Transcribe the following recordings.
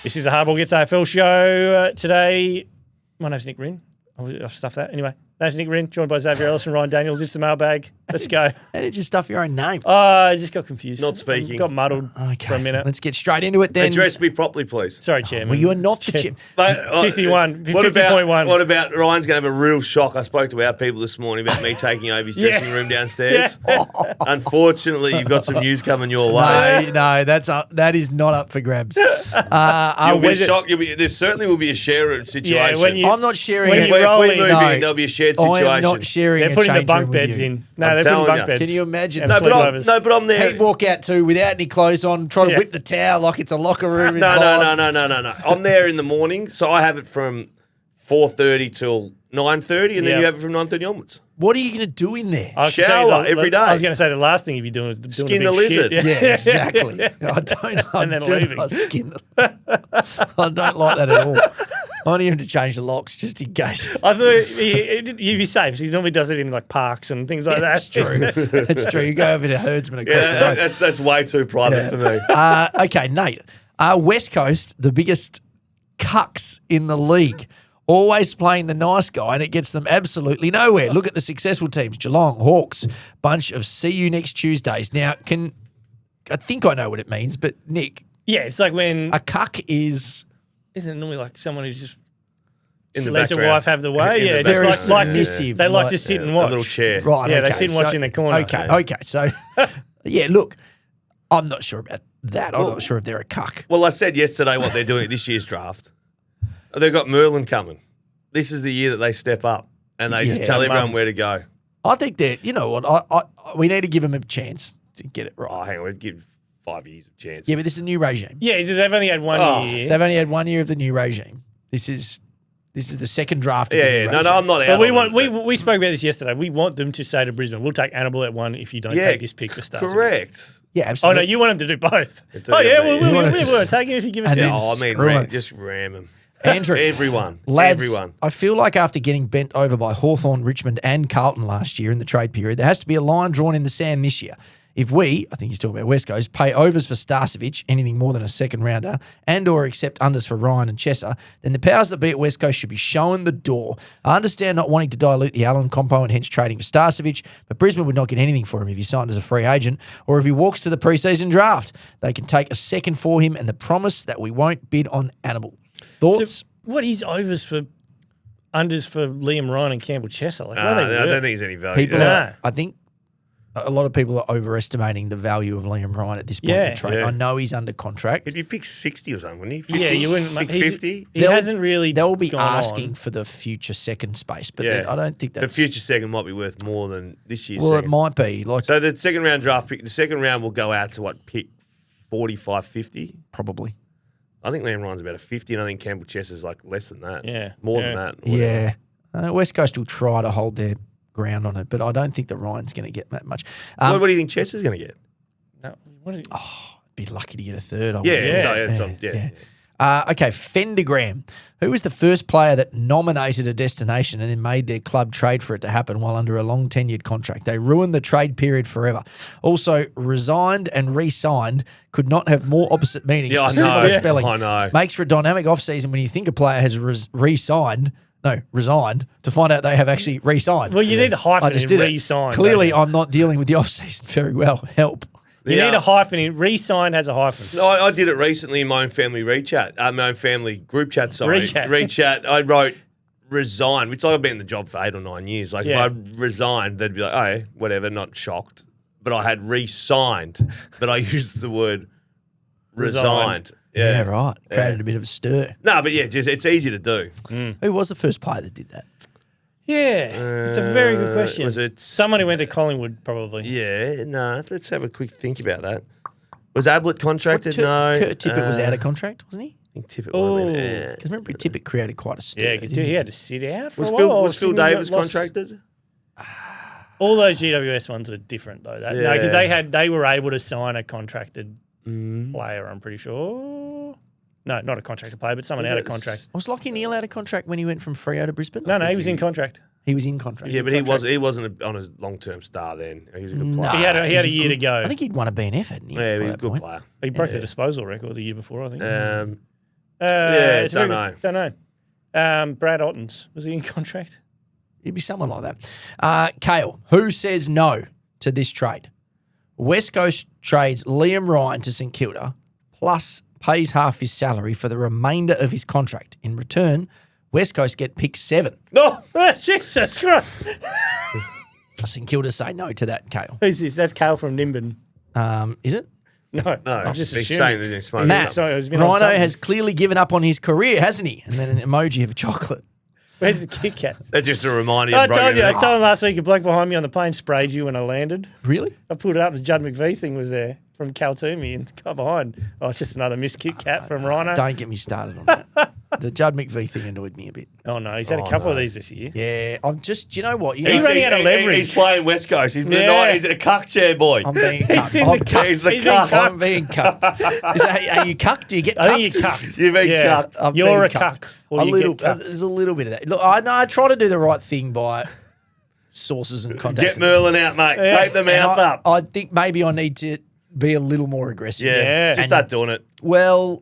This is the Hardball Gets AFL show today. My name's Nick Rinn. I've stuffed that. Anyway, name's Nick Rinn, joined by Xavier Ellis and Ryan Daniels. It's the mailbag. Let's go. How did you stuff your own name? I just got confused. Not speaking. Got muddled for a minute. Let's get straight into it then. Address me properly, please. Sorry, Chairman. Well, you are not the chairman. 51, What 50.1. What about Ryan's going to have a real shock? I spoke to our people this morning about me taking over his dressing room downstairs. Unfortunately, you've got some news coming your way. No, that is not up for grabs. You'll be shocked. There certainly will be a share situation. I'm not sharing when it. you roll If we in, move in, there'll be a shared situation. I am not sharing they're a putting the change bunk room with beds you. in. No, I'm they're putting telling bunk you. beds. Can you imagine? And But I'm there. He'd walk out too without any clothes on, try to whip the towel like it's a locker room. No. I'm there in the morning, so I have it from 4:30 till 9:30, and then you have it from 9:30 onwards. What are you going to do in there? I can Shower tell you every day. I was going to say the last thing you'd be doing is doing Skin a the big lizard. shit. Yeah, exactly. I don't like that at all. I need him to change the locks just in case. I thought you'd be safe. He normally does it in like parks and things like that. That's true. That's true. You go over to herdsman across the road. That's way too private for me. Okay, Nate. West Coast, the biggest cucks in the league. Always playing the nice guy, and it gets them absolutely nowhere. Look at the successful teams: Geelong, Hawks, bunch of see you next Tuesdays. Now, I think I know what it means, but Nick, Yeah, it's like when a cuck is isn't it normally like someone who just In the lets a background. wife have the way. In Yeah, the just background. likes Submissive, they like like- to sit and A watch. little chair. right. Yeah, okay, they sit and watch in the corner. Okay. So, yeah, look, I'm not sure about that. I'm not sure if they're a cuck. Well, I said yesterday what they're doing at this year's draft. They've got Merlin coming. This is the year that they step up and they just tell everyone where to go. I think that you know what we need to give them a chance to get it right. Oh, hang on, we'd give 5 years of chance. Yeah, but this is a new regime. Yeah, they've only had one year. They've only had 1 year of the new regime. This is the second draft. Of the new No, regime. I'm not out. But on it, we spoke about this yesterday. We want them to say to Brisbane, "We'll take Annabelle at 1 if you don't take this pick for stars." correct. Yeah, Oh absolutely. no, you want them to do both. It Oh yeah, doesn't we mean- will take him if you give us And that. then- Oh, I mean, Screw it. just ram them. Andrew, Everyone. lads, Everyone. I feel like after getting bent over by Hawthorn, Richmond and Carlton last year in the trade period, there has to be a line drawn in the sand this year. If we, I think he's talking about West Coast, pay overs for Starcevic, anything more than a second rounder, and or accept unders for Ryan and Chesser, then the powers that be at West Coast should be showing the door. I understand not wanting to dilute the Allen compo and hence trading for Starcevic, but Brisbane would not get anything for him if he signed as a free agent or if he walks to the preseason draft. They can take a second for him and the promise that we won't bid on Animal. Thoughts? So what is overs for unders for Liam Ryan and Campbell Chesser? Like, what are I they don't worth? think there's any value. People there. are, I think a lot of people are overestimating the value of Liam Ryan at this point in the trade. Yeah. I know he's under contract. If you pick 60 or something, wouldn't you? 50? Yeah, you wouldn't. Pick He's- 50? He hasn't really. They'll be gone asking on. for the future second space, but Yeah. then I don't think The that's future second might be worth more than this year's Well, second. it might be like So the second round draft pick, the second round will go out to what, pick 45, 50? probably. I think Liam Ryan's about a 50, and I think Campbell Chess is like less than that. Yeah. More Yeah. than that. or whatever. Yeah, West Coast will try to hold their ground on it, but I don't think that Ryan's going to get that much. What do you think Chess is going to get? No, what is, Be lucky to get a third. I would Yeah, think. so it's on, yeah. Okay, Fendergram. Who was the first player that nominated a destination and then made their club trade for it to happen while under a long tenured contract? They ruined the trade period forever. Also, resigned and re-signed could not have more opposite meanings. Yeah, I for similar know. spelling. I know. Makes for a dynamic offseason when you think a player has resigned, to find out they have actually re-signed. well, you need a hyphen I just in did it. re-sign. Clearly, don't I'm not dealing with the offseason very well. Help. you Yeah. need a hyphen in re-sign has a hyphen. No, I did it recently in my own family my own family group chat, sorry. Rechat. Rechat. I wrote resign, which I've been in the job for 8 or 9 years. Like Yeah. if I resigned, they'd be like, oh, whatever, not shocked. But I had re-signed, but I used the word resigned. Yeah, right. Created a bit of a stir. No, but yeah, just it's easy to do. Who was the first player that did that? Yeah, it's a very good question. Was it Someone who went to Collingwood, probably. Yeah, no. Let's have a quick think about that. Was Ablett contracted? No. Kurt Tippett was out of contract, wasn't he? I think Tippett might have been. Because remember, Tippett created quite a stir. Yeah, didn't he had to sit out for Was a while. Was Phil Sydney got Davis lost. contracted? All those GWS ones were different though. No, because they were able to sign a contracted player. I'm pretty sure. No, not a contracted player, but someone out of contract. Was Lachie Neale out of contract when he went from Freo to Brisbane? No, he was in contract. He was in contract. Yeah, but he wasn't on a long-term star then. He was a good player. He had he's a year to go. I think he'd won a BNF, hadn't he? Yeah, he by was a that good point? player. He broke the disposal record the year before, I think. Don't know. Don't know. Brad Ottens, was he in contract? It'd be someone like that. Kale, who says no to this trade? West Coast trades Liam Ryan to St Kilda, plus pays half his salary for the remainder of his contract. In return, West Coast get pick 7. No, Jesus Christ. St Kilda say no to that, Kale. Who's this? That's Kale from Nimbin. Is it? No, No, just he's assuming. saying that he's smoking Matt, something. Rhino has clearly given up on his career, hasn't he? And then an emoji of a chocolate. Where's the Kit Kat? That's just a reminder. I told him last week a bloke behind me on the plane sprayed you when I landed. Really? I pulled it up, the Judd McVie thing was there from Kaltumi and got behind. Oh, it's just another missed Kit Kat from Rhino. Don't get me started on that. The Judd McVie thing annoyed me a bit. Oh, no, he's had a couple of these this year. Yeah, I'm just, do you know what? He's running out of leverage. He's playing West Coast. He's Yeah. he's a cuck chair boy. I'm being cucked. in I'm the cucked. He's a He's been cuck. cucked. I'm being cucked. Are you cucked? Do you get cucked? I think you're cucked. You've been cucked. I'm You're being a cuck. Or A you little, get cucked. there's a little bit of that. Look, I try to do the right thing by sources and contacts. Get Merlin out, mate. Yeah. Take the And mouth up. I think maybe I need to be a little more aggressive. Yeah. Just start doing it. Well,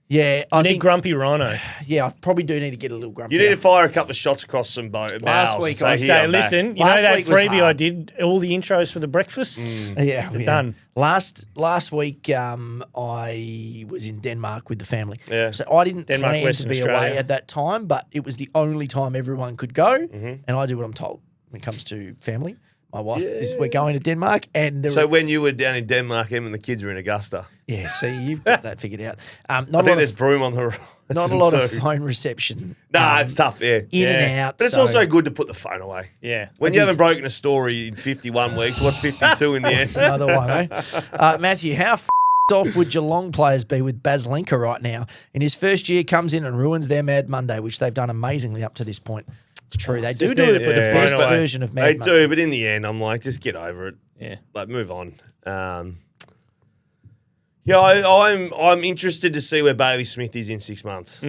yeah, I You need think grumpy Rhino. I probably do need to get a little grumpy. You need to fire a couple of shots across some Last week I say, So "Here, I'm back." listen, you know Last that week was freebie I hard. did, all the intros for the breakfasts? Yeah, done. Last week, I was in Denmark with the family. Yeah. So I didn't Denmark, plan Western to be Australia. away at that time, but it was the only time everyone could go, and I do what I'm told when it comes to family. My wife is we're going to Denmark, and So when you were down in Denmark, Em and the kids were in Augusta. yeah, see, you've got that figured out. I Not a think lot there's of, broom on the horizon not a lot of too. phone reception. Nah, it's tough, yeah. In and out. But it's so- also good to put the phone away. Yeah. When you haven't broken a story in 51 weeks, what's 52 in the end? Another one, eh? Matthew, how off would Geelong players be with Baslenka right now? In his first year, comes in and ruins their Mad Monday, which they've done amazingly up to this point. It's true. They do Just do need it to with put the the best phone away. version of Mad They Monday. do, but in the end, I'm like, just get over it. Yeah. Like, move on. I'm interested to see where Bailey Smith is in 6 months.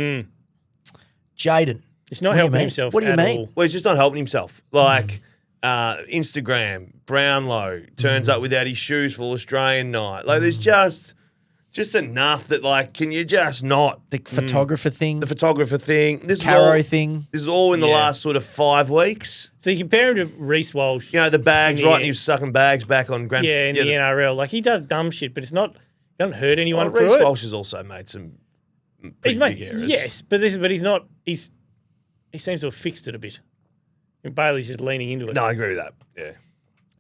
Jaden. It's not What do you helping mean? himself What do you at mean? all. Well, he's just not helping himself. Like, Instagram, Brownlow, turns up without his shoes for Australian night. Like, there's just enough that, like, can you just not? The photographer thing. The photographer thing. This Caro is all, thing. This is all in the Yeah. last sort of 5 weeks. So you compare him to Reece Walsh. You know, the bags, In the right? air. And he was sucking bags back on Grand. Yeah, in the NRL. Like, he does dumb shit, but it's not, he doesn't hurt anyone Reece through it. Walsh has also made some pretty He's made, big errors. yes, but he's not, he seems to have fixed it a bit. And Bailey's just leaning into it. No, I agree with that. Yeah.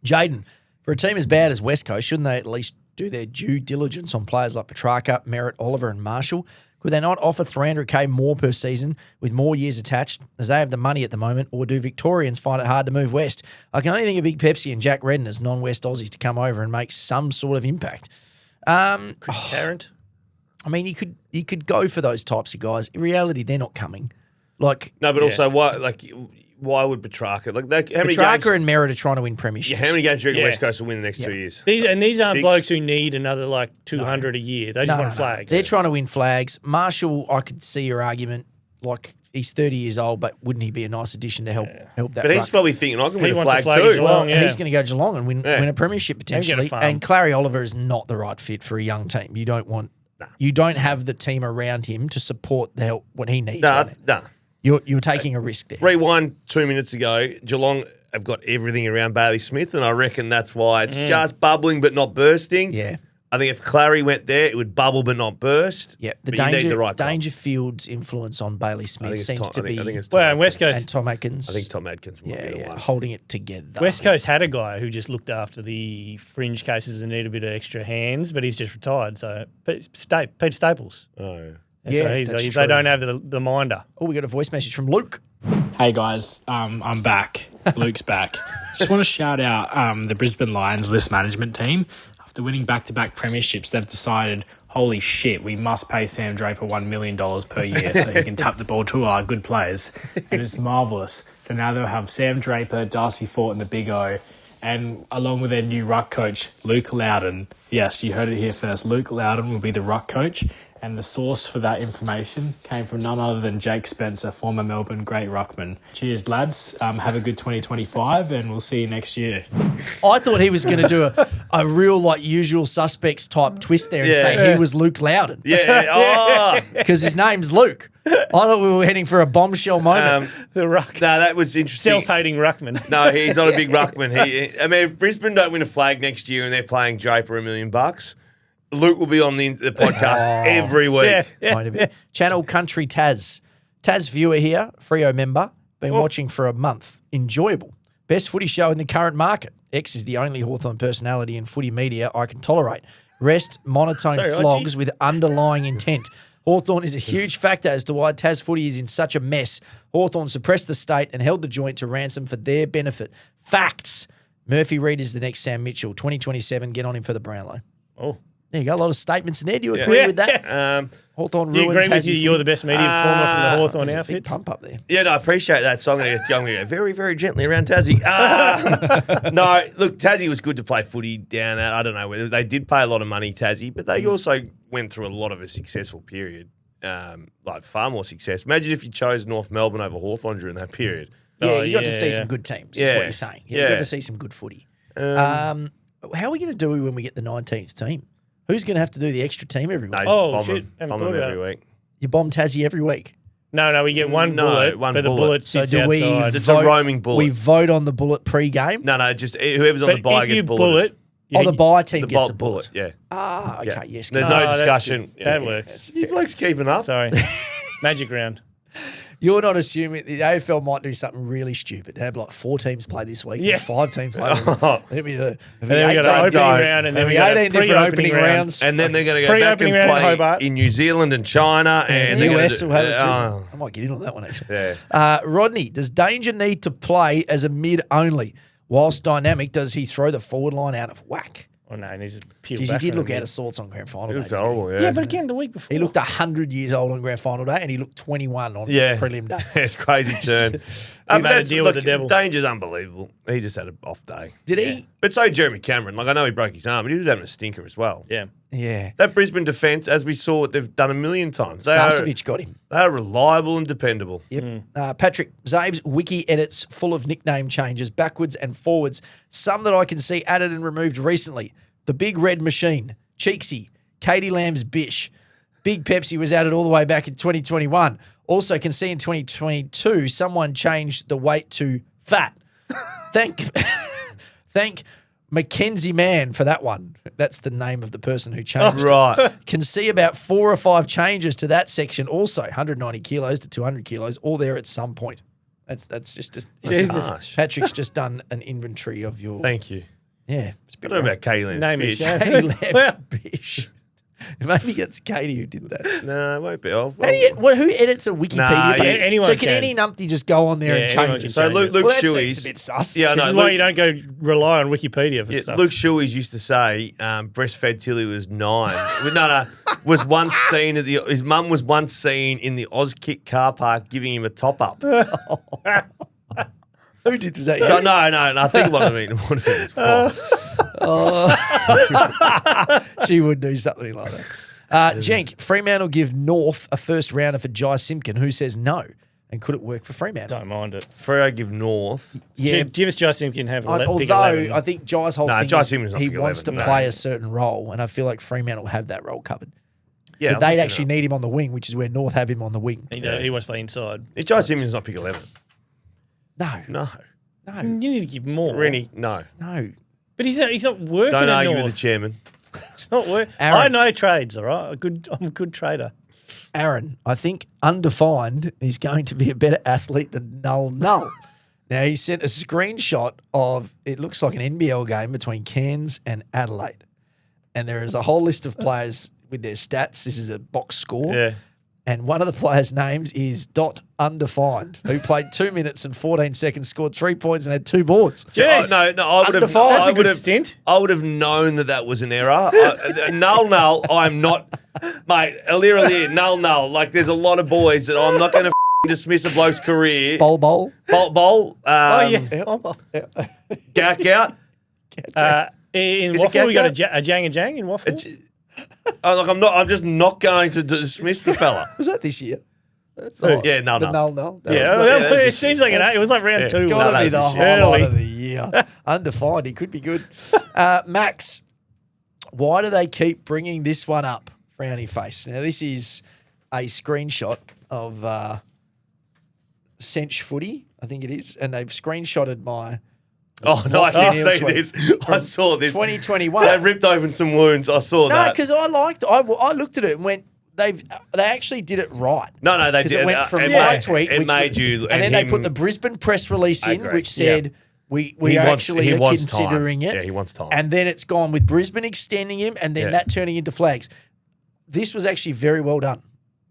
Jaden, for a team as bad as West Coast, shouldn't they at least do their due diligence on players like Petrarca, Merritt, Oliver and Marshall? Could they not offer $300K more per season with more years attached as they have the money at the moment, or do Victorians find it hard to move west? I can only think of Big Pepsi and Jack Redden as non-West Aussies to come over and make some sort of impact. Chris Tarrant. I mean, you could go for those types of guys. In reality, they're not coming. Like No, but also why would Petrarca how many Petrarca games? and Merritt are trying to win premierships. Yeah, how many games do you reckon Yeah. West Coast will win the next 2 years? These aren't 6? blokes who need another like 200 a year. They just want flags. They're trying to win flags. Marshall, I could see your argument. Like he's 30 years old, but wouldn't he be a nice addition to help that? But he's ruck? probably thinking, I can win a wants a flag flag too. as well. Geelong, yeah. He's going to go Geelong and win a premiership get a potentially. farm. And Clary Oliver is not the right fit for a young team. You don't have the team around him to support what he needs. right now. Nah. You're taking a risk there. Rewind 2 minutes ago, Geelong have got everything around Bailey Smith, and I reckon that's why it's just bubbling but not bursting. Yeah. I think if Clary went there, it would bubble but not burst. Yeah, But you need the right guy. Dangerfield's influence on Bailey I think Smith it's seems Tom, to be I think it's Tom Well, and West Atkins. Coast, and Tom Atkins. I think Tom Atkins might be the one. holding it together. West Coast had a guy who just looked after the fringe cases and needed a bit of extra hands, but he's just retired. So, but Peter Staples. Oh, yeah. And Yeah, so that's they true. don't have the minder. Oh, we got a voice message from Luke. Hey guys, I'm back. Luke's back. Just want to shout out the Brisbane Lions list management team. After winning back-to-back premierships, they've decided, holy shit, we must pay Sam Draper $1 million per year so he can tap the ball to our good players. And it's marvellous. So now they'll have Sam Draper, Darcy Fort and the Big O, and along with their new ruck coach, Luke Loudon. Yes, you heard it here first. Luke Loudon will be the ruck coach. And the source for that information came from none other than Jake Spencer, former Melbourne great ruckman. Cheers, lads. Have a good 2025, and we'll see you next year. I thought he was going to do a real like Usual Suspects type twist there and say he was Luke Loudon. Yeah. Oh. Because his name's Luke. I thought we were heading for a bombshell moment. The ruck. No, that was interesting. Self-hating ruckman. No, he's not a big ruckman. I mean, if Brisbane don't win a flag next year and they're playing Draper $1 million, Luke will be on the podcast every week. Yeah. Channel Country Taz. Taz viewer here, Freo member. Been watching for a month. Enjoyable. Best footy show in the current market. X is the only Hawthorn personality in footy media I can tolerate. Rest, monotone flogs with underlying intent. Hawthorn is a huge factor as to why Tas footy is in such a mess. Hawthorn suppressed the state and held the joint to ransom for their benefit. Facts. Murphy Reid is the next Sam Mitchell. 2027, get on him for the Brownlow. Oh. There you go. A lot of statements in there. Do you agree with that? Hawthorn Do you ruined agree with Tassie you? footy. You're the best media performer from the Hawthorn Big outfits. pump up there. Yeah, no, I appreciate that. So I'm going to go very, very gently around Tassie. No, look, Tassie was good to play footy down at. I don't know whether they did pay a lot of money, Tassie, but they also went through a lot of a successful period, like far more success. Imagine if you chose North Melbourne over Hawthorn during that period. Yeah, you got to see some good teams. Is what you're saying. You got to see some good footy. How are we going to do when we get the 19th team? Who's going to have to do the extra team every week? No, shit. Haven't bomb thought them about every it. week. You bomb Tassie every week. No, we get one bullet, one but the bullet. bullet So sits do we outside. It's a roaming bullet. We vote on the bullet pre-game? No, just whoever's on But the bye if you gets bulleted. The buy team The gets a bullet, bullet. yeah. Okay, yes. There's no. no that's discussion. good. That works. You blokes keeping up. Sorry. Magic round. You're not assuming the AFL might do something really stupid. Have like 4 teams play this week, and 5 temes play. It'd be the And then we got an opening round, and then we got 18 a different pre-opening opening round. rounds. And then they're going to go back and Pre-opening round in play Hobart. in New Zealand and China. And the they're US will gonna have it do, too. I might get in on that one actually. Yeah. Rodney, does Danger need to play as a mid only? Whilst dynamic, does he throw the forward line out of whack? Oh, no, he needs to peel Jeez, back. he did on look him. out of sorts on grand final It day. was didn't he? horrible, yeah. Yeah, but again, the week before. He looked 100 years old on grand final day, and he looked 21 on prelim day. It's crazy turn. made a deal with the devil. Danger's unbelievable. He just had an off day. Did he? But so Jeremy Cameron. Like, I know he broke his arm, but he was having a stinker as well. Yeah. Yeah. That Brisbane defence, as we saw what they've done a million times. Starcevic got him. They are reliable and dependable. Yep. Patrick, Zabe's wiki edits full of nickname changes backwards and forwards. Some that I can see added and removed recently. The Big Red Machine, Cheeksy, Katie Lamb's Bish. Big Pepsi was added all the way back in 2021. Also can see in 2022 someone changed the weight to fat. Thank Mackenzie Mann for that one. That's the name of the person who changed it. Right. Can see about 4 or 5 changes to that section also. 190 kilos to 200 kilos, all there at some point. That's just harsh. Patrick's just done an inventory of your... Thank you. Yeah. It's a I bit don't know about Katie Lamb's Name bitch. it, Katie Lamb's Bish. Maybe it's Katie who did that. No, it won't be. Who edits a Wikipedia Nah, page? yeah, anyone so can can. any numpty just go on there Yeah, and anyone change can it? So change Luke, it. Luke Well, that Shuey's... seems a bit sus. Yeah, This no, is why Luke, you don't go rely on Wikipedia for yeah, stuff. Luke Shuey's used to say breastfed till he was 9. Was once seen at his mum was once seen in the Auskick car park giving him a top up. Who did that? No, I think it might have been his fault. She would do something like that. Jenk, Fremantle give North a first rounder for Jy Simpkin. Who says no? And could it work for Fremantle? Don't mind it. Freo give North. Yeah. Give us Jy Simpkin have pick Although 11. I think Jy's whole thing Jy is Simpkin's not he pick wants 11, to play a certain role, and I feel like Fremantle have that role covered. Yeah, So I they'd think actually need him on the wing, which is where North have him on the wing. He wants to play inside. If Jy Simpkins not pick 11. No, No. no, You need to give more. Rennie, no. no. But he's not working Don't at argue North. with the chairman. It's not working. Aaron. I know trades, all right? I'm a good trader. Aaron, I think Undefined is going to be a better athlete than Null. Now, he sent a screenshot of, it looks like an NBL game between Cairns and Adelaide. And there is a whole list of players with their stats. This is a box score. Yeah. And one of the players' names is Undefined, who played 2 minutes and 14 seconds, scored 3 points and had 2 boards. Yes. No, I would have. Undefined. That's a I good would have. stint. I would have known that was an error. Null. I'm not, mate. Null. Like, there's a lot of boys that I'm not going to dismiss a bloke's career. Bowl. Bowl. Gack out. In Is it Waffle, we got Gack a Jang and Jang in Waffle. I'm just not going to dismiss the fella. Was that this year? That's Yeah, no. No. It seems like it was like round 2. Gotta be the Early. highlight of the year. Undefined. He could be good. Max, why do they keep bringing this one up? Frowny face. Now, this is a screenshot of Cinch Footy, I think it is, and they've screenshotted my... Oh, no, I didn't see this. I saw this. 2021. They ripped open some wounds. I saw that. No, because I looked at it and went, they actually did it right. No, they Because did. it went from It my made- tweet, it which made you- and then and they him- put the Brisbane press release I in, agree. which said we He are wants- actually he wants considering time. it. Yeah, he wants time. And then it's gone with Brisbane extending him, and then Yeah. that turning into flags. This was actually very well done.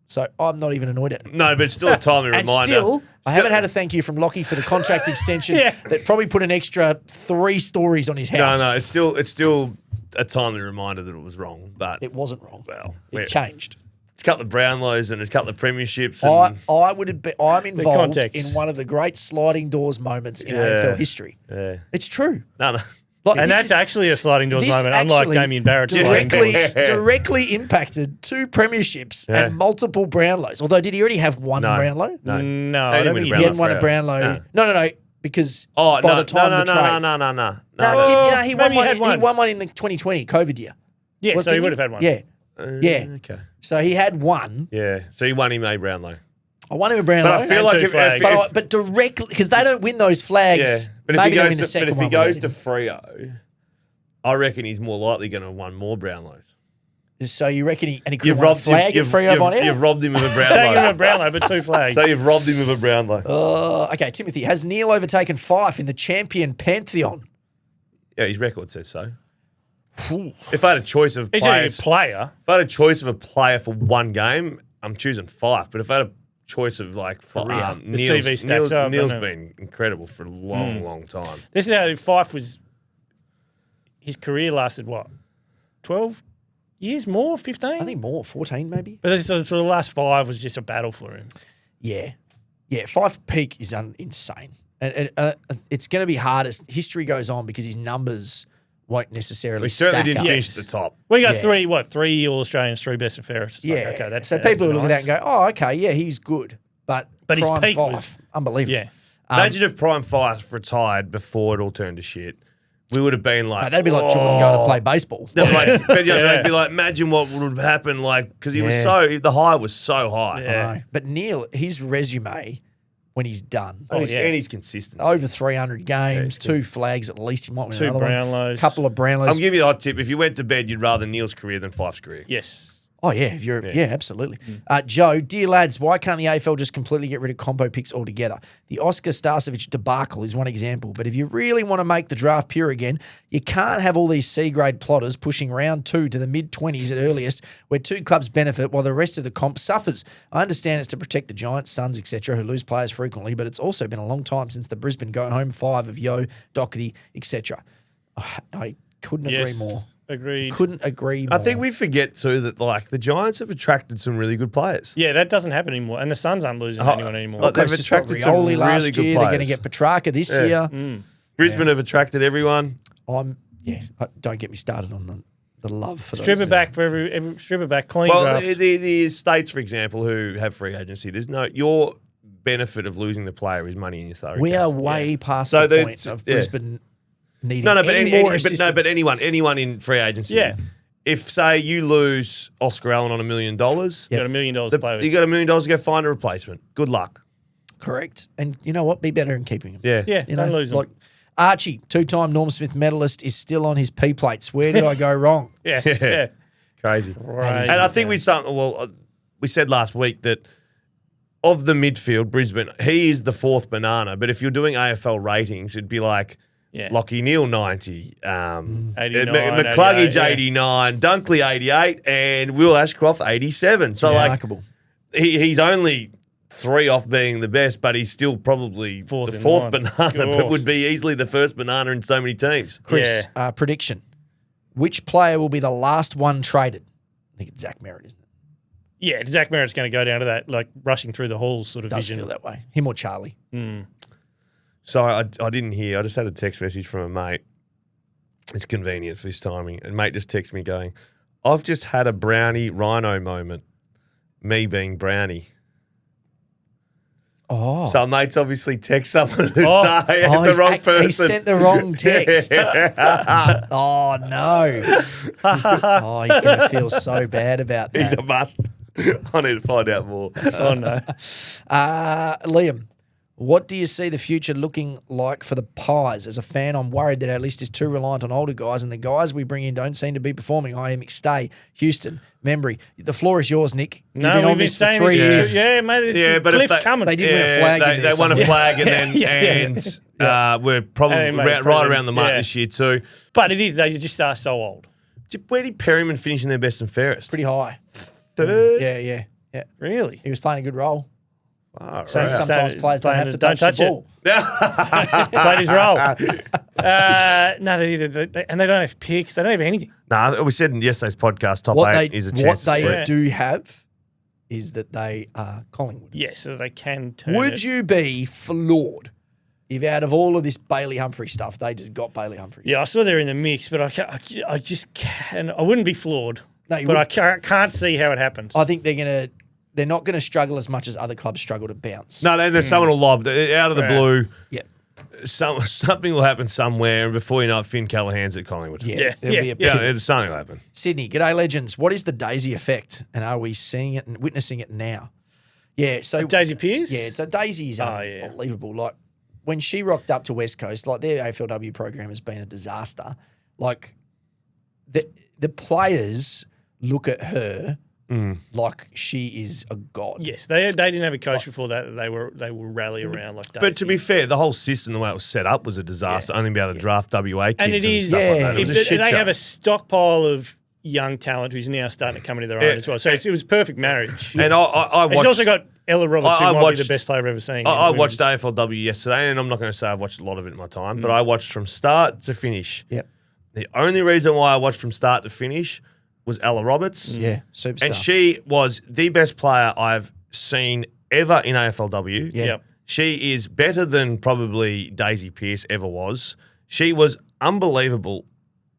So I'm not even annoyed at it. No, but it's still a timely And reminder. still, I haven't had a thank you from Lachie for the contract extension that probably put an extra 3 stories on his house. No, it's still a timely reminder that it was wrong. But It wasn't wrong. well, It changed. it's a couple of Brownlows and a couple of premierships. And, I would have been. I'm involved context. in one of the great sliding doors moments in AFL history. yeah. It's true. No. Like, And this that's is- actually a sliding doors this moment, unlike actually Damien Barrett's sliding doors. directly impacted 2 premierships and multiple Brownlows. Although, did he already have one No. Brownlow? No, They I didn't don't win think a He hadn't Brownlow won a Freo. Brownlow. No. Because Oh, by no, the time the trade. no. No, Oh, he won maybe he one. had He one. won one in the 2020 COVID year. Yeah, Well, so he didn't would have had one. Yeah. Yeah. Okay. So he had one. Yeah. So he won him a Brownlow. I won him a Brownlow. But I feel And like 2 flags. But directly, because they don't win those flags. Yeah. But Maybe they'll win if the second he one. goes to without Freo, I reckon he's more likely going to have won more Brownlows. him. So you reckon he could have won a flag at Freo by now? You've robbed him of a Don't give him a Brownlow. Brownlow, but 2 flags. So you've robbed him of a Brownlow. Okay, Timothy, has Neale overtaken Fyfe in the champion pantheon? Yeah, his record says so. If I had a choice of He's a players, player. if I had a choice of a player for one game, I'm choosing Fyfe. But if I had a choice of like The CV stacks up, Neil's doesn't it? been incredible for a long time. This is how Fyfe was. His career lasted what, 12 years more, 15? I think more, 14 maybe. But so the last 5 was just a battle for him. Yeah. Fyfe peak is insane. And it's going to be hard as history goes on because his numbers won't necessarily We certainly stack didn't up. finish at the top. We got Yeah. 3 All-Australians, 3 best and fairest. It's Yeah. like, okay, that's so that's people who look at that nice. and go, oh, okay, yeah, he's good. But But his prime peak Fyfe, was- unbelievable. Yeah. Imagine if Prime Fyfe retired before it all turned to shit. We would have been like, Mate, that'd be like Jordan going to play baseball. They'd be like, but, they'd be like, imagine what would have happened, like, because he was the high was so high. Yeah. I know. But Neale, his resume when he's done, And, yeah. and his consistency. over 300 games, 2 flags at least. He might win 2 another Brownlows. one. Couple of Brownlows. I'm giving you a hot tip. If you went to bed, you'd rather Neil's career than Fyfe's career. Yes. Oh, yeah, if you're, yeah, absolutely. Joe, dear lads, why can't the AFL just completely get rid of compo picks altogether? The Oscar Starcevich debacle is one example, but if you really want to make the draft pure again, you can't have all these C-grade plotters pushing round 2 to the mid-20s at earliest, where 2 clubs benefit while the rest of the comp suffers. I understand it's to protect the Giants, Suns, etc., who lose players frequently, but it's also been a long time since the Brisbane go-home 5 of Yo, Doherty, etc. I couldn't agree more. Agreed. Couldn't agree more. I think we forget too that like the Giants have attracted some really good players. Yeah, that doesn't happen anymore. And the Suns aren't losing anyone anymore. like, they've Coast just got attracted some Rioli really last good year. They're going to players. get Petrarca this year. Brisbane have attracted everyone. Don't get me started on the love for Strip those. it back for every strip it back, clean Well, draft. the states, for example, who have free agency, there's no your benefit of losing the player is money in your salary. We are account. way past So the the- point of yeah. Brisbane needing No, but any more assistance. but anyone in free agency. Yeah. If say you lose Oscar Allen on $1 million, You got $1 million to play with. you got $1 million to go find a replacement. Good luck. Correct. And you know what? Be better in keeping him. Yeah. Yeah, You don't know, lose them. like Archie, 2-time Norm Smith medalist, is still on his P plates. Where did I go wrong? Yeah, yeah. Crazy. Right. And I think we said last week that of the midfield, Brisbane, he is the 4th banana. But if you're doing AFL ratings, it'd be like Yeah. Lachie Neale 90, 89, McCluggage 88, yeah. 89, Dunkley 88, and Will Ashcroft 87. So Remarkable. he's only 3 off being the best, but he's still probably Fourth the in 4th line. banana, but Gosh. would be easily the 1st banana in so many teams. Chris, prediction. Which player will be the last one traded? I think it's Zach Merritt, isn't it? Yeah, Zach Merritt's going to go down to that, like rushing through the halls sort of Does vision. feel that way. Him or Charlie. Sorry, I didn't hear. I just had a text message from a mate. It's convenient for this timing. And mate just texted me going, I've just had a Brownie Rhino moment. Me being Brownie. Oh. So mates obviously text someone who say the he's wrong person. He sent the wrong text. Oh, no. Oh, he's going to feel so bad about that. He's a must. I need to find out more. Oh, no. Liam, what do you see the future looking like for the Pies? As a fan, I'm worried that our list is too reliant on older guys, and the guys we bring in don't seem to be performing. I am McStay, Houston, Membry. The floor is yours, Nick. You've been on this for 3 years. Yeah, mate. But Cliff's coming. They did win a flag. They won a flag and we're probably right around the mark this year too. But it is, they just are so old. Where did Perryman finish in their best and fairest? Pretty high. Third? Yeah. Really? He was playing a good role. So Sometimes players don't have to touch the ball. Played his role. No, and they don't have picks. They don't have anything. No, we said in yesterday's podcast, top What 8 is a chance. What they to do have is that they are Collingwood. Yes, so they can turn Would it. you be floored if out of all of this Bailey Humphrey stuff, they just got Bailey Humphrey? Yeah, I saw they're in the mix, but I just can't. I wouldn't be floored. No, you but wouldn't. I can't see how it happened. I think they're not going to struggle as much as other clubs struggle to bounce. No, there's someone will lob out of the blue. Yeah. Something will happen somewhere, and before you know it, Finn Callahan's at Collingwood. Yeah. There'll be a Something will happen. Sydney, g'day legends. What is the Daisy effect, and are we seeing it and witnessing it now? Yeah, so Daisy Pearce? Yeah, so Daisy's unbelievable. Like when she rocked up to West Coast, like their AFLW program has been a disaster. Like the players look at her like she is a god. Yes, they didn't have a coach before that. They will rally around like Daisy. But to be fair, the whole system, the way it was set up, was a disaster. Only be able to draft WA kids and it is. stuff like that. It was a shit they show. have a stockpile of young talent who's now starting to come into their own as well. So it was perfect marriage. And I watched. She's also got Ella Roberts, who I might watched- be the best player I've ever seen. I watched AFLW yesterday, and I'm not going to say I've watched a lot of it in my time, but I watched from start to finish. Yep. The only reason why I watched from start to finish was Ella Roberts. Yeah, superstar. And she was the best player I've seen ever in AFLW. Yeah. Yep. She is better than probably Daisy Pearce ever was. She was unbelievable.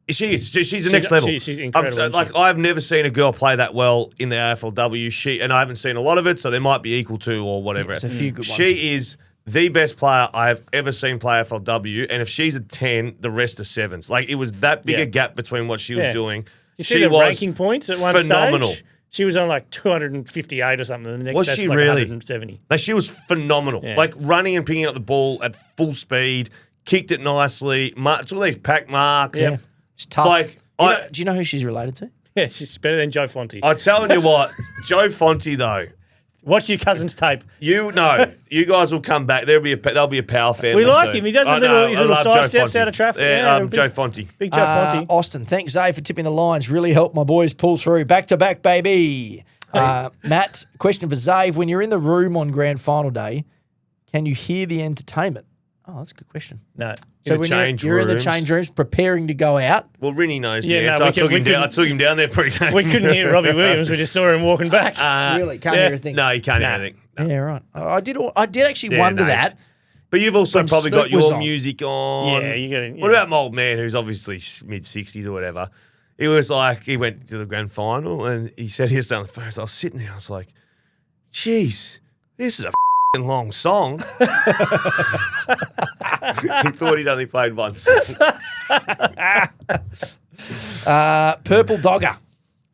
She is. She's the next level. She's incredible. I've never seen a girl play that well in the AFLW. And I haven't seen a lot of it, so there might be equal to or whatever. There's a few good ones. She is the best player I've ever seen play AFLW. And if she's a 10, the rest are 7s. Like, it was that big a gap between what she was doing. You see the ranking points at one phenomenal. stage? She was on like 258 or something. And the next Was stage she like really? 170. Like, she was phenomenal. Yeah. Like, running and picking up the ball at full speed, kicked it nicely, it's all these pack marks. Yeah. It's tough. Like, do you know who she's related to? Yeah, she's better than Joe Fonte. I'm telling you what, Joe Fonte, though, Watch your cousin's tape. you guys will come back. There'll be a power family. We like soon. him. He does I his know, little I love side Joe steps Fonte. out of traffic. Yeah, big, Joe Fonte. Big Joe Fonte. Austin, thanks, Zay, for tipping the lines. Really helped my boys pull through. Back to back, baby. Matt, question for Zave. When you're in the room on grand final day, can you hear the entertainment? Oh, that's a good question. No. So the when change you're in the rooms. change rooms preparing to go out, Well, Rinny knows the Yeah, answer. no, I took we him down there pre-game. We couldn't hear Robbie Williams. We just saw him walking back. really can't hear a thing. No, you can't hear anything. Yeah, right. I did actually Yeah, wonder no. that. But you've also When probably Snoop got was your on. music on. Yeah, you gotta- What yeah. about my old man, who's obviously mid-60s or whatever? He was like, he went to the grand final and he said he was down the phone. So I was sitting there, I was like, geez, this is a f***ing long song. He thought he'd only played one song. Purple Dogger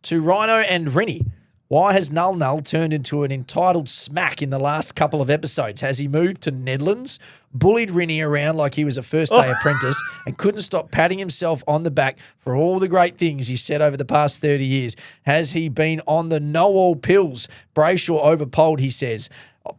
to Rhino and Rennie. Why has Null turned into an entitled smack in the last couple of episodes? Has he moved to Nedlands, bullied Rennie around like he was a first-day apprentice, and couldn't stop patting himself on the back for all the great things he said over the past 30 years? Has he been on the know-all pills? Brayshaw overpolled, he says,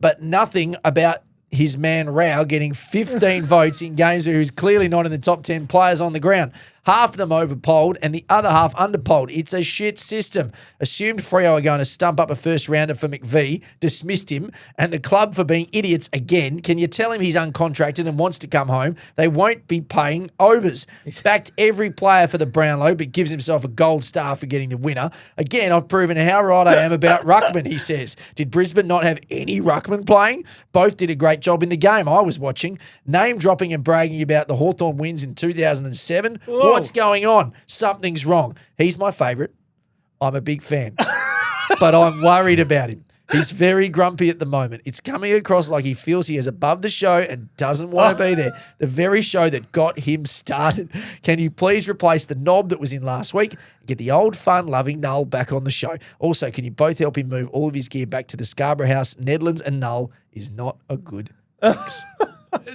but nothing about his man Rao getting 15 votes in games where he's clearly not in the top 10 players on the ground. Half of them overpolled and the other half underpolled. It's a shit system. Assumed Freo are going to stump up a first rounder for McVee, dismissed him, and the club for being idiots again. Can you tell him he's uncontracted and wants to come home? They won't be paying overs. Backed every player for the Brownlow, but gives himself a gold star for getting the winner. Again, I've proven how right I am about Ruckman, he says. Did Brisbane not have any Ruckman playing? Both did a great job in the game I was watching. Name dropping and bragging about the Hawthorn wins in 2007. Whoa. What's going on? Something's wrong. He's my favourite. I'm a big fan, but I'm worried about him. He's very grumpy at the moment. It's coming across like he feels he is above the show and doesn't want to be there. The very show that got him started. Can you please replace the knob that was in last week and get the old fun-loving Null back on the show? Also, can you both help him move all of his gear back to the Scarborough House? Nedlands and Null is not a good mix.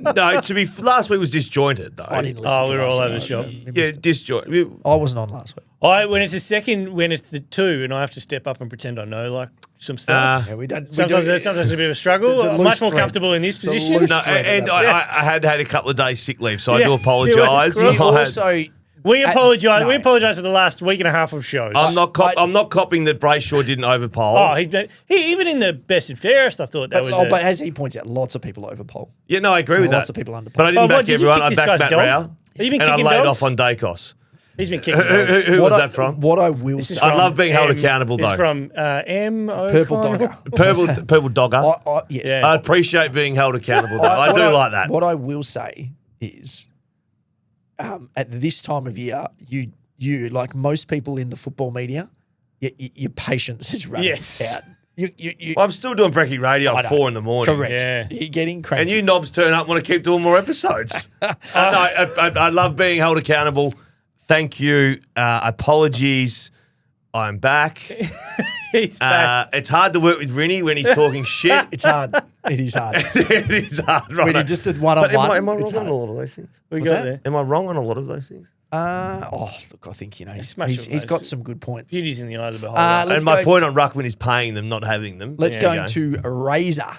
No, last week was disjointed though. I didn't listen to we were last all week. over the shop. Yeah, disjointed. I wasn't on last week. When it's the two, and I have to step up and pretend I know like some stuff. Yeah, we don't. Sometimes it's a bit of a struggle. It's a I'm loose much more thread. comfortable in this It's a position. loose No, thread and about I had a couple of days sick leave, so I do Yeah. apologise. Yeah, You also, We apologise. no. We apologise for the last week and a half of shows. I'm not copying that Brayshaw didn't overpoll. Oh, he even in the best and fairest, I thought that was. but as he points out, lots of people overpoll. Yeah, no, I agree with that. Lots of people underpoll. But I didn't Oh, back did you everyone. kick I this backed guy's Matt dog? Rao. Have you been And I kicking laid dogs? off on Dacos. He's been kicking dogs. Who was that from? What I will say, I love being held accountable, It's though. from M. Purple O'Connell. Dogger. Purple Dogger. Yes. Yeah. I appreciate being held accountable, though. I do like that. What I will say is, at this time of year, you like most people in the football media, your patience is running Yes. out. You Well, I'm still doing Brekkie Radio I at know. 4 in the morning. correct. Yeah. You're getting cranky. And you knobs turn up and want to keep doing more episodes. I love being held accountable. Thank you. Apologies. I'm back. He's back. It's hard to work with Rinny when he's talking shit. It's hard. It is hard. It is hard, right? When you just did But one-on-one, am I it's wrong on hard. a lot of those things? We What's got that? there. Am I wrong on a lot of those things? Look, I think smashed he's all got those. some good points. Beauty's in the eye of the beholder. Let's And my go- point on Ruckman is paying them, not having them. Let's There go you into Razor.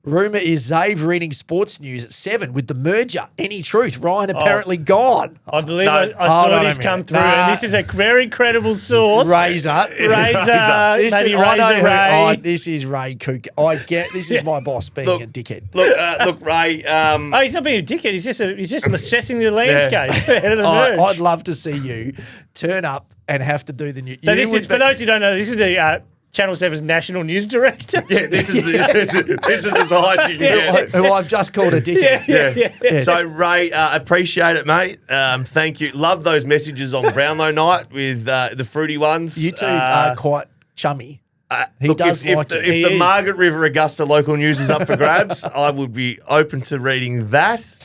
Rumor is Zave reading sports news at 7 with the merger. Any truth? Ryan apparently gone. I believe No. I saw Hold on a this come minute. through, Nah. and this is a very credible source. Razor. Razor, This maybe is, I know Razor who- Ray. oh, this is Ray Cook. I get this is my boss being Look, a dickhead. Look, Ray. Oh, he's not being a dickhead. He's just assessing the landscape ahead of the merge. I'd love to see you turn up and have to do the news. So this is, for those who don't know, this is the Channel 7's national news director. Yeah, this is as high as you can get. who I've just called a dickhead. yeah. Yes. So, Ray, appreciate it, mate. Thank you. Love those messages on Brownlow night with the fruity ones. You two are quite chummy. He Look, does if like the, it. if He the is. Margaret River Augusta local news was up for grabs, I would be open to reading that.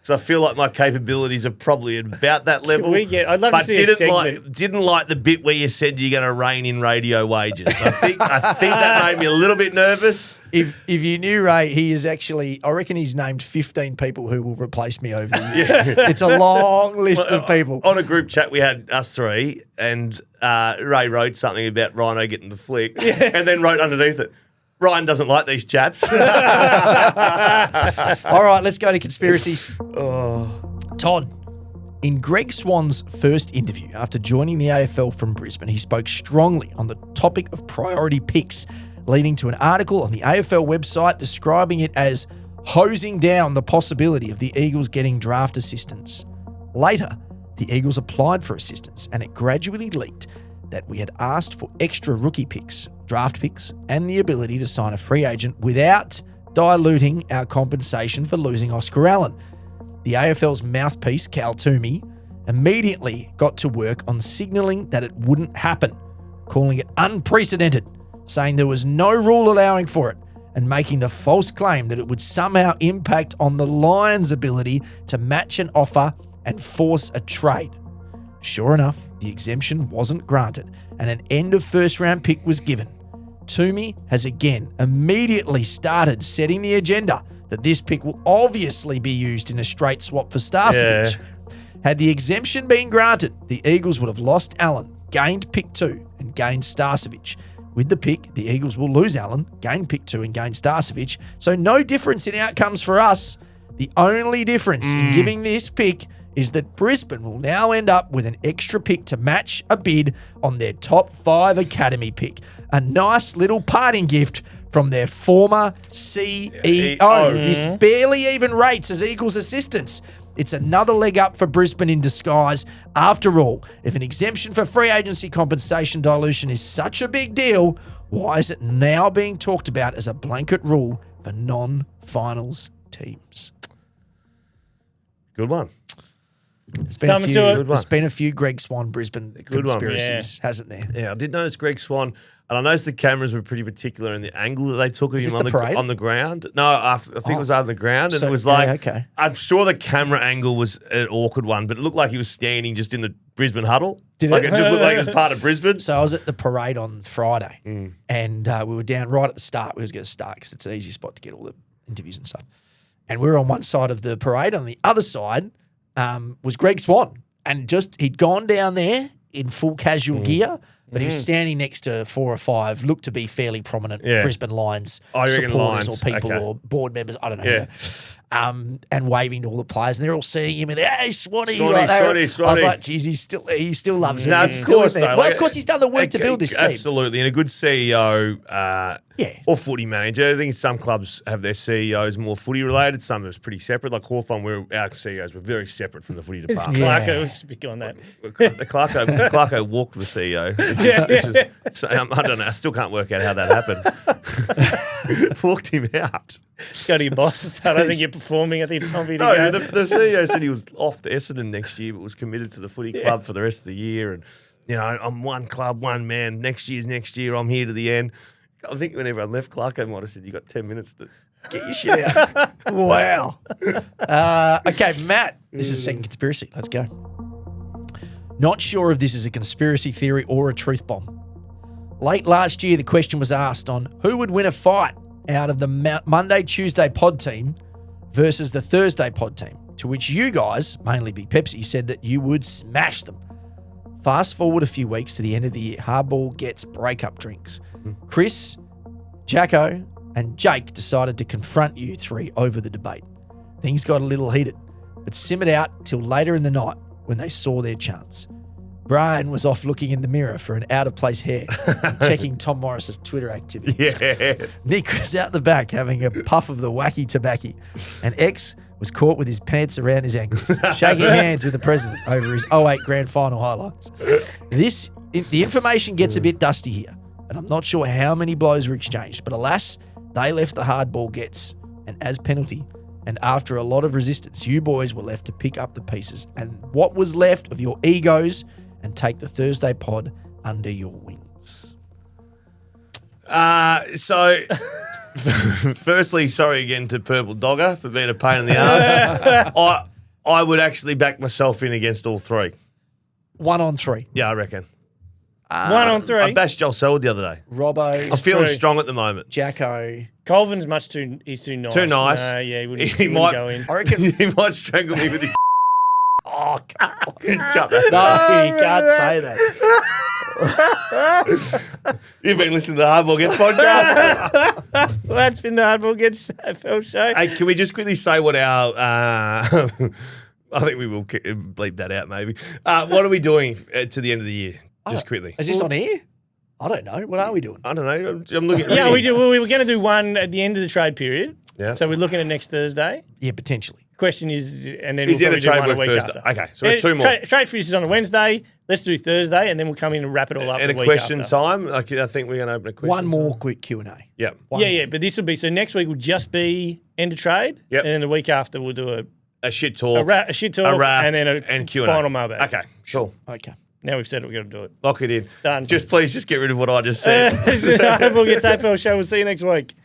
Because I feel like my capabilities are probably at about that level. I'd love to but see a segment. didn't like the bit where you said you're going to rein in radio wages. I think that made me a little bit nervous. If you knew Ray, he is actually, I reckon he's named 15 people who will replace me over the year. It's a long list of people. On a group chat, we had us three, and Ray wrote something about Rhino getting the flick, and then wrote underneath it, Ryan doesn't like these chats. All right, let's go to conspiracies. Todd, in Greg Swan's first interview after joining the AFL from Brisbane, he spoke strongly on the topic of priority picks, leading to an article on the AFL website describing it as hosing down the possibility of the Eagles getting draft assistance. Later, the Eagles applied for assistance, and it gradually leaked that we had asked for extra rookie picks, draft picks, and the ability to sign a free agent without diluting our compensation for losing Oscar Allen. The AFL's mouthpiece, Cal Toomey, immediately got to work on signalling that it wouldn't happen, calling it unprecedented, saying there was no rule allowing for it, and making the false claim that it would somehow impact on the Lions' ability to match an offer and force a trade. Sure enough, the exemption wasn't granted, and an end of first round pick was given. Toomey has again immediately started setting the agenda that this pick will obviously be used in a straight swap for Starcevic. Had the exemption been granted, the Eagles would have lost Allen, gained pick 2, and gained Starcevic. With the pick, the Eagles will lose Allen, gain pick 2, and gain Starcevic. So no difference in outcomes for us. The only difference in giving this pick is that Brisbane will now end up with an extra pick to match a bid on their top 5 academy pick. A nice little parting gift from their former CEO. This barely even rates as Eagles assistants. It's another leg up for Brisbane in disguise. After all, if an exemption for free agency compensation dilution is such a big deal, why is it now being talked about as a blanket rule for non-finals teams? Good one. There's been, Some a few, to it. there's been a few Greg Swan Brisbane Good one. conspiracies, hasn't there? Yeah, I did notice Greg Swan, and I noticed the cameras were pretty particular in the angle that they took of Is him this on the the parade? on the ground. No, I think it was on the ground, and So- it was like, yeah, okay. I'm sure the camera angle was an awkward one, but it looked like he was standing just in the Brisbane huddle. Did like it? it just looked like it was part of Brisbane. So I was at the parade on Friday, and we were down right at the start. We was going to start because it's an easy spot to get all the interviews and stuff. And we were on one side of the parade. On the other side was Greg Swan, and he'd gone down there in full casual gear, but he was standing next to 4 or 5, looked to be fairly prominent Brisbane Lions I reckon supporters Lions, or people okay. or board members. I don't know. Yeah. And waving to all the players, and they're all seeing him and hey, Swanee, Swanee, like, Swanee, I was Swanee. like, geez, he still loves it. No, He's of still course in there. so. Well, Like, of course, he's done the work to build this team. Absolutely, and a good CEO Yeah. or footy manager. I think some clubs have their CEOs more footy related. Some of it's pretty separate. Like Hawthorn, our CEOs were very separate from the footy department. Yeah. Clarko was big on that. Clarko walked the CEO. So, I don't know. I still can't work out how that happened. Walked him out. Go to your boss and say, I don't think you're performing. I think it's time for you to No, go. the CEO said he was off to Essendon next year, but was committed to the footy club for the rest of the year. And, you know, I'm one club, one man. Next year. I'm here to the end. I think when everyone left, Clarko might have said, you got 10 minutes to get your shit out. Wow. Okay, Matt, this is second conspiracy. Let's go. Not sure if this is a conspiracy theory or a truth bomb. Late last year, the question was asked on who would win a fight out of the Monday, Tuesday pod team versus the Thursday pod team, to which you guys, mainly Big Pepsi, said that you would smash them. Fast forward a few weeks to the end of the year, Hardball gets breakup drinks. Chris, Jacko, and Jake decided to confront you three over the debate. Things got a little heated, but simmered out till later in the night when they saw their chance. Brian was off looking in the mirror for an out-of-place hair, checking Tom Morris's Twitter activity. Yeah. Nick was out the back having a puff of the wacky tobacco, and X was caught with his pants around his ankles, shaking hands with the president over his 08 grand final highlights. The information gets a bit dusty here, and I'm not sure how many blows were exchanged, but alas, they left the hardball gets, and as penalty, and after a lot of resistance, you boys were left to pick up the pieces and what was left of your egos and take the Thursday pod under your wings. So, firstly, sorry again to Purple Dogger for being a pain in the ass. I would actually back myself in against all three. 1 on 3. Yeah, I reckon. 1 on 3. I bashed Joel Selwood the other day. Robbo, I'm feeling true. strong at the moment. Jacko. Colvin's he's too nice. Too nice. No, yeah, he wouldn't, He wouldn't might go in. I reckon. he might strangle me with his. Oh, come on. Cut that. No, you can't say that. You've been listening to the Hardball Gets podcast. Well, that's been the Hardball Gets AFL show. Hey, can we just quickly say what our? I think we will bleep that out. Maybe. What are we doing to the end of the year? Just quickly. Is this on air? I don't know. What are we doing? I don't know. I'm looking. Yeah, we do. Well, we were going to do one at the end of the trade period. Yeah. So we're looking at next Thursday. Yeah, potentially. Question is, and then Is we'll the probably end do of one trade a work week Thursday? after. Okay, so we've got 2 more. Trade finish is on a Wednesday. Let's do Thursday, and then we'll come in and wrap it all up. And the a week question after. time. Like, I think we're going to open a question. One more time. quick Q&A. Yeah. Yeah, but this will be so next week will just be end of trade. Yep. And then the week after we'll do A shit talk. a shit talk, a wrap, and then and Q&A. final mailbag. Okay, sure. Okay. Now we've said it, we're going to do it. Lock it in. Done. Please get rid of what I just said. Hardball Gets AFL show. We'll see you next week.